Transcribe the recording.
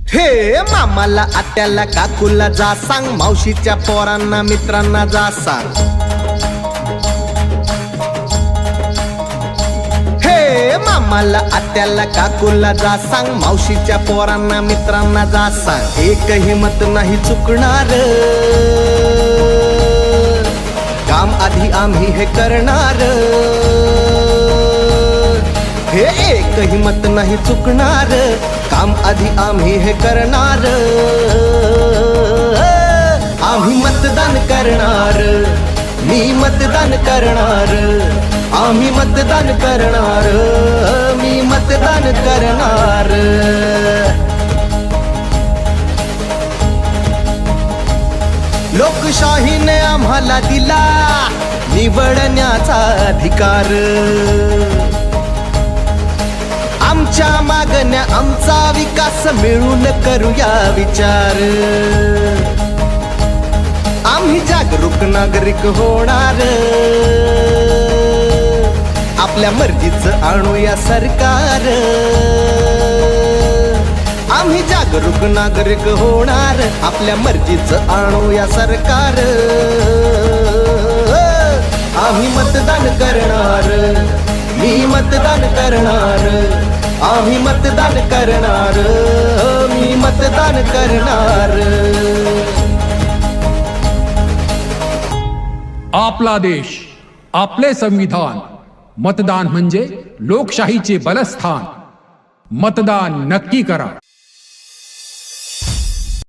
हे मामाला आत्याला काकूला जा सांग, मावशीच्या पोरांना मित्रांना जा सांग. हे मामाला आत्याला काकूला जा सांग, मावशीच्या पोरांना मित्रांना जा सांग. एकही मत नाही चुकणार, काम आधी आम्ही हे करणार. हे एकही मत नाही चुकणार, काम आधी आम्ही हे करणार. आम्ही मतदान करणार, मी मतदान करणार. आम्ही मतदान करणार, मी मतदान करणार. लोकशाहीने आम्हाला दिला निवडण्याचा अधिकार. आमच्या मागण्या आमचा विकास मिळून करूया विचार. आम्ही जागरूक नागरिक होणार, आपल्या मर्जीचं आणूया सरकार. आम्ही जागरूक नागरिक होणार, आपल्या मर्जीचं आणूया सरकार. आम्ही मतदान करणार, मी मतदान करणार. आम्ही मतदान करणार, मी मतदान करणार. आपला देश, आपले संविधान. मतदान म्हणजे लोकशाहीचे बलस्थान. मतदान नक्की करा.